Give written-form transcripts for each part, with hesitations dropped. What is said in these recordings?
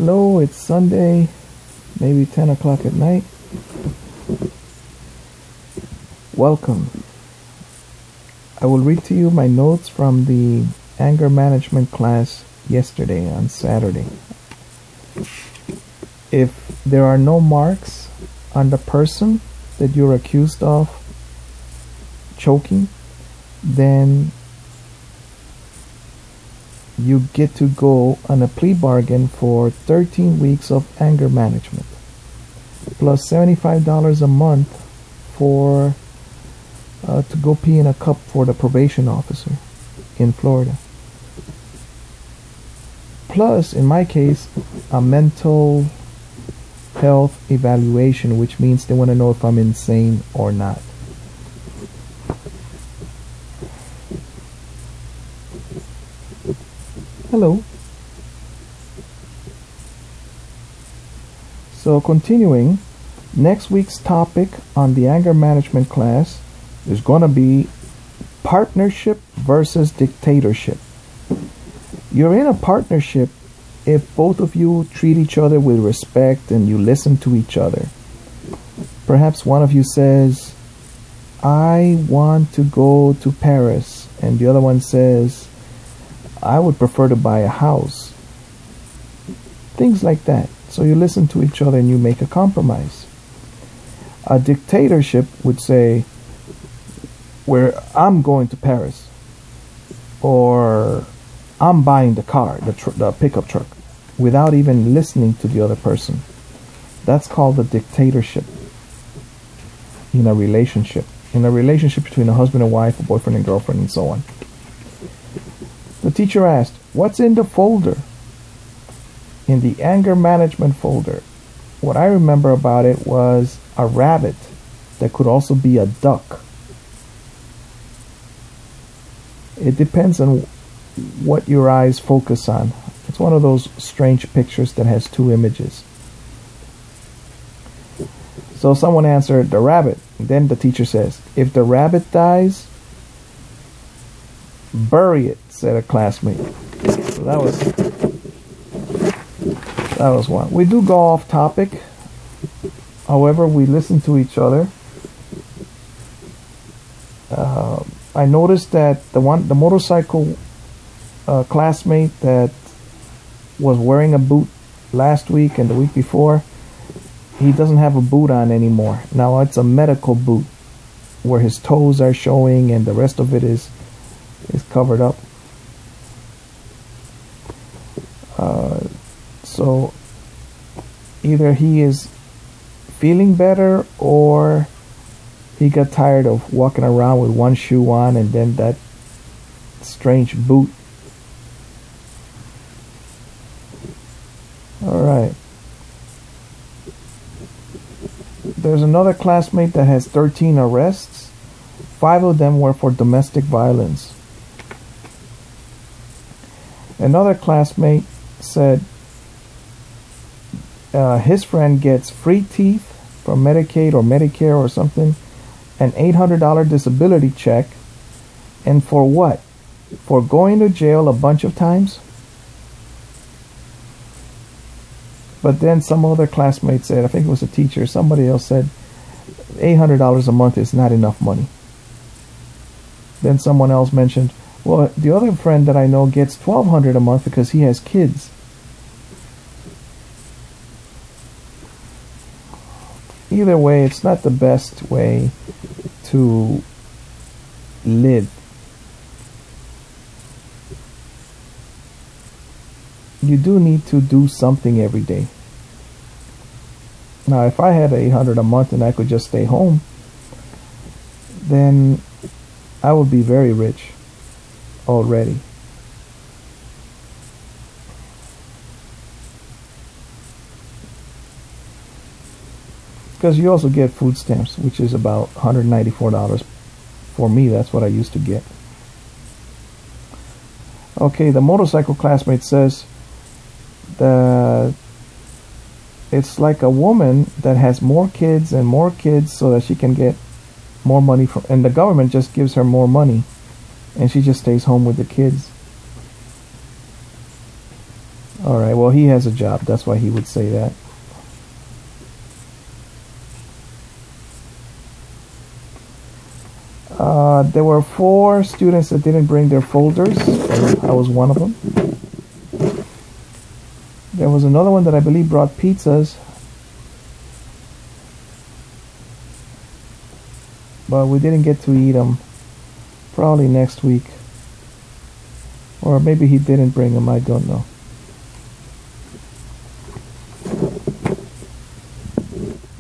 Hello, it's Sunday, maybe 10 o'clock at night. Welcome. I will read to you my notes from the anger management class yesterday on Saturday. If there are no marks on the person that you're accused of choking, then you get to go on a plea bargain for 13 weeks of anger management plus $75 a month for to go pee in a cup for the probation officer in Florida, plus in my case a mental health evaluation, which means they want to know if I'm insane or not. Hello. So continuing, next week's topic on the anger management class is going to be partnership versus dictatorship. You're in a partnership if both of you treat each other with respect and you listen to each other. Perhaps one of you says, I want to go to Paris, and the other one says, I would prefer to buy a house. Things like that. So you listen to each other and you make a compromise. A dictatorship would say, where I'm going to Paris, or I'm buying the car, the pickup truck, without even listening to the other person. That's called a dictatorship in a relationship. In a relationship between a husband and wife, a boyfriend and girlfriend, and so on. The teacher asked, what's in the folder? In the anger management folder, what I remember about it was a rabbit that could also be a duck. It depends on what your eyes focus on. It's one of those strange pictures that has two images. So someone answered, the rabbit. And then the teacher says, if the rabbit dies, bury it, said a classmate. So that was one. We do go off topic. However, we listen to each other. I noticed that the motorcycle classmate that was wearing a boot last week and the week before, he doesn't have a boot on anymore. Now it's a medical boot where his toes are showing and the rest of it is covered up. So either he is feeling better or he got tired of walking around with one shoe on and then that strange boot. Alright. There's another classmate that has 13 arrests. 5 of them were for domestic violence. Another classmate said his friend gets free teeth from Medicaid or Medicare or something, an $800 disability check, and for what? For going to jail a bunch of times? But then some other classmate said, I think it was a teacher, somebody else said, $800 a month is not enough money. Then someone else mentioned, well, the other friend that I know gets $1,200 a month because he has kids. Either way, it's not the best way to live. You do need to do something every day. Now, if I had $800 a month and I could just stay home, then I would be very rich already. Because you also get food stamps, which is about $194. For me, that's what I used to get. Okay, the motorcycle classmate says that it's like a woman that has more kids and more kids so that she can get more money from, and the government just gives her more money and she just stays home with the kids. All right, well, he has a job. That's why he would say that. There were 4 students that didn't bring their folders. I was one of them. There was another one that I believe brought pizzas, but we didn't get to eat them. Probably next week. Or maybe he didn't bring them, I don't know.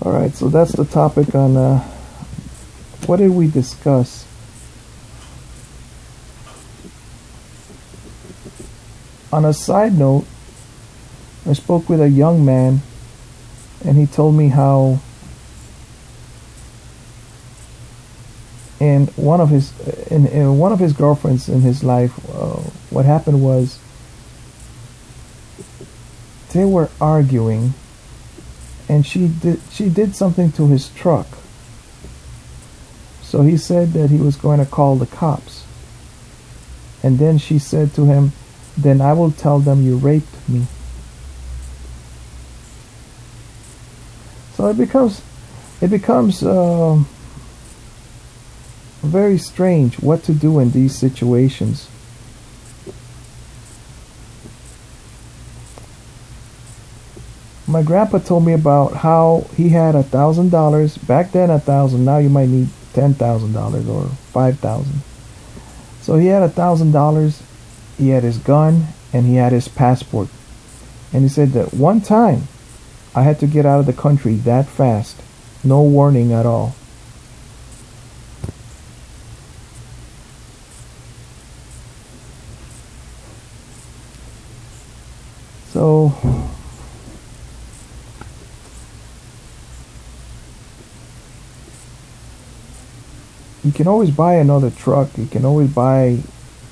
Alright, so that's the topic on what did we discuss? On a side note, I spoke with a young man and he told me how and one of his girlfriends in his life, what happened was they were arguing, and she did something to his truck. So he said that he was going to call the cops, and then she said to him, "Then I will tell them you raped me." So it becomes very strange what to do in these situations. My grandpa told me about how he had $1,000 back then. 1,000 now you might need $10,000 or 5,000. So he had $1,000. He had his gun and he had his passport. And he said that one time I had to get out of the country that fast, no warning at all. So you can always buy another truck, you can always buy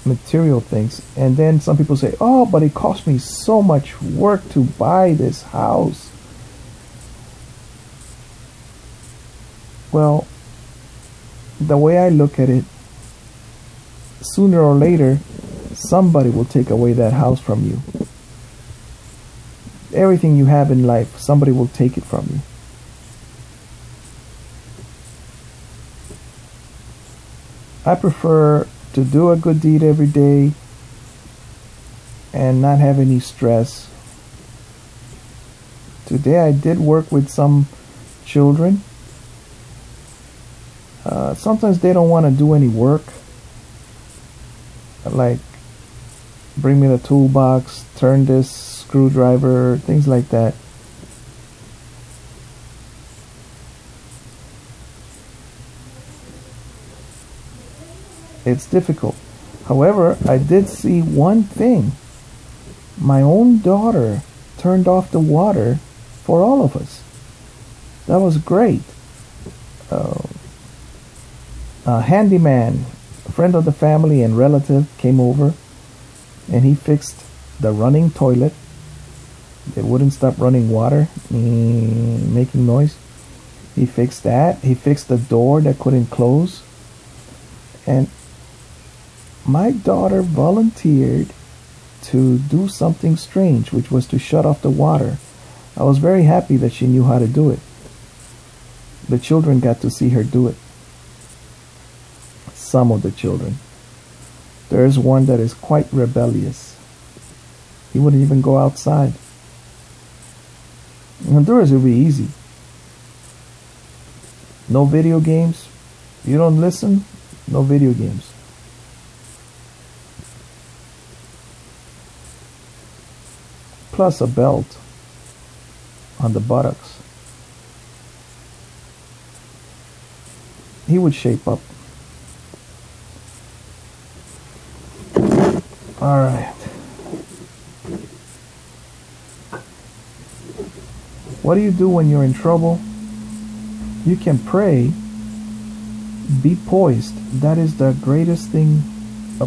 material things, and then some people say, "Oh, but it cost me so much work to buy this house." Well, the way I look at it, sooner or later somebody will take away that house from you. Everything you have in life, somebody will take it from you. I prefer to do a good deed every day and not have any stress. Today I did work with some children. Sometimes they don't want to do any work, like bring me the toolbox, turn this screwdriver, things like that. It's difficult. However, I did see one thing. My own daughter turned off the water for all of us. That was great. A handyman, a friend of the family and relative, came over and he fixed the running toilet. It wouldn't stop running water, making noise. He fixed that. He fixed the door that couldn't close. And my daughter volunteered to do something strange, which was to shut off the water. I was very happy that she knew how to do it. The children got to see her do it. Some of the children. There's one that is quite rebellious. He wouldn't even go outside. In Honduras, it would be easy. No video games. You don't listen, no video games. Plus a belt on the buttocks. He would shape up. All right. What do you do when you're in trouble? You can pray. Be poised. That is the greatest thing.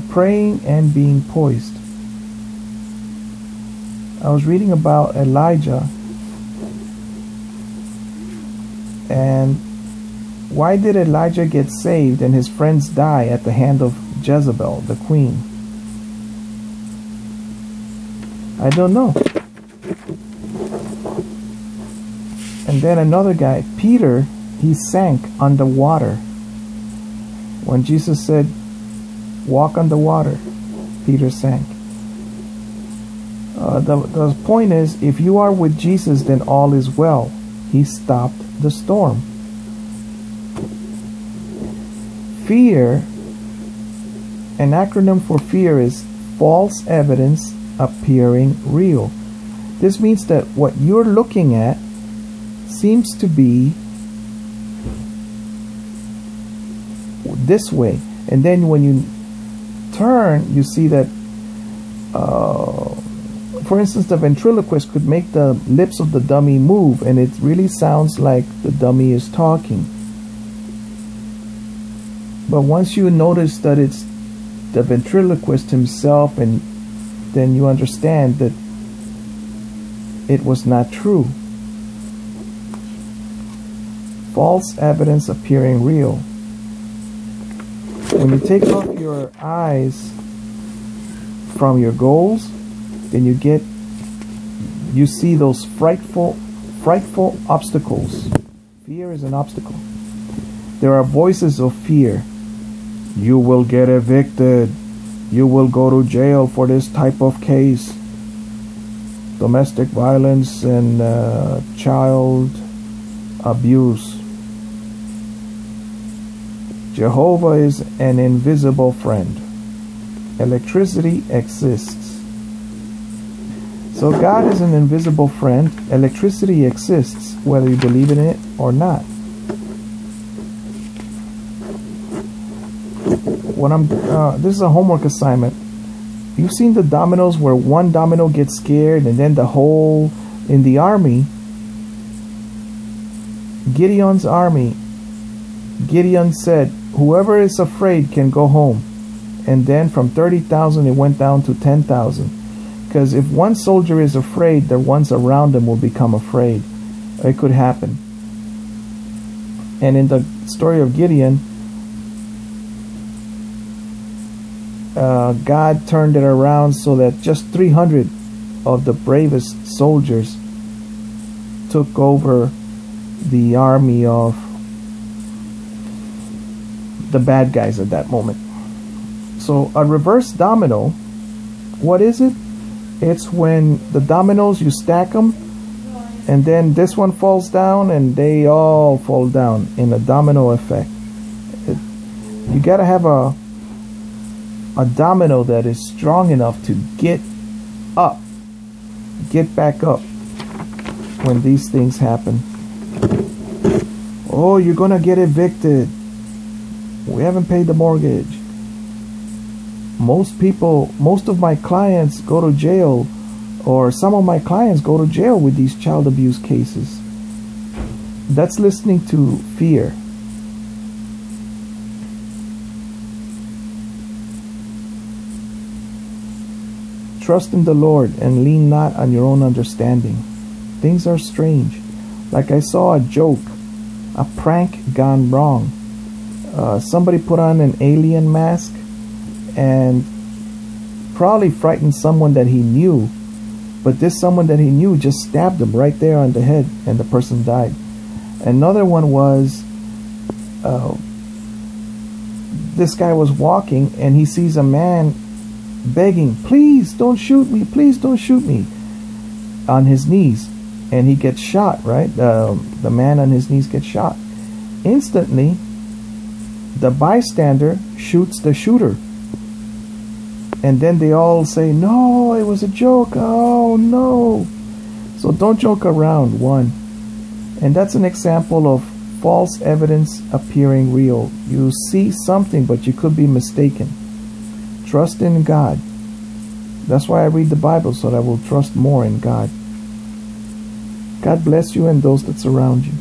Praying and being poised. I was reading about Elijah. And why did Elijah get saved and his friends die at the hand of Jezebel, the queen? I don't know. And then another guy, Peter, he sank underwater. When Jesus said, walk on the water, Peter sank. The point is, if you are with Jesus, then all is well. He stopped the storm. Fear, an acronym for fear is false evidence appearing real. This means that what you're looking at seems to be this way, and then when you turn, you see that for instance, the ventriloquist could make the lips of the dummy move, and it really sounds like the dummy is talking. But once you notice that it's the ventriloquist himself, and then you understand that it was not true. False evidence appearing real. When you take off your eyes from your goals, then you see those frightful obstacles. Fear is an obstacle. There are voices of fear. You will get evicted. You will go to jail for this type of case. Domestic violence and child abuse. Jehovah is an invisible friend. Electricity exists. So God is an invisible friend. Electricity exists, whether you believe in it or not. This is a homework assignment. You've seen the dominoes where one domino gets scared and then the whole in the army. Gideon's army. Gideon said, whoever is afraid can go home. And then from 30,000 it went down to 10,000. Because if one soldier is afraid, the ones around him will become afraid. It could happen. And in the story of Gideon, God turned it around so that just 300 of the bravest soldiers took over the army of the bad guys at that moment. So a reverse domino, what is it? It's when the dominoes, you stack them, and then this one falls down and they all fall down in a domino effect. You got to have a domino that is strong enough to get up, get back up when these things happen. Oh, you're gonna get evicted. We haven't paid the mortgage. Most of my clients go to jail, or some of my clients go to jail with these child abuse cases. That's listening to fear. Trust in the Lord and lean not on your own understanding. Things are strange. Like I saw a joke, a prank gone wrong. Somebody put on an alien mask and probably frightened someone that he knew, but this someone that he knew just stabbed him right there on the head, and the person died. Another one was this guy was walking and he sees a man begging, please don't shoot me, please don't shoot me, on his knees, and he gets shot, right? The man on his knees gets shot. Instantly the bystander shoots the shooter. And then they all say, no, it was a joke. Oh, no. So don't joke around, one. And that's an example of false evidence appearing real. You see something, but you could be mistaken. Trust in God. That's why I read the Bible, so that I will trust more in God. God bless you and those that surround you.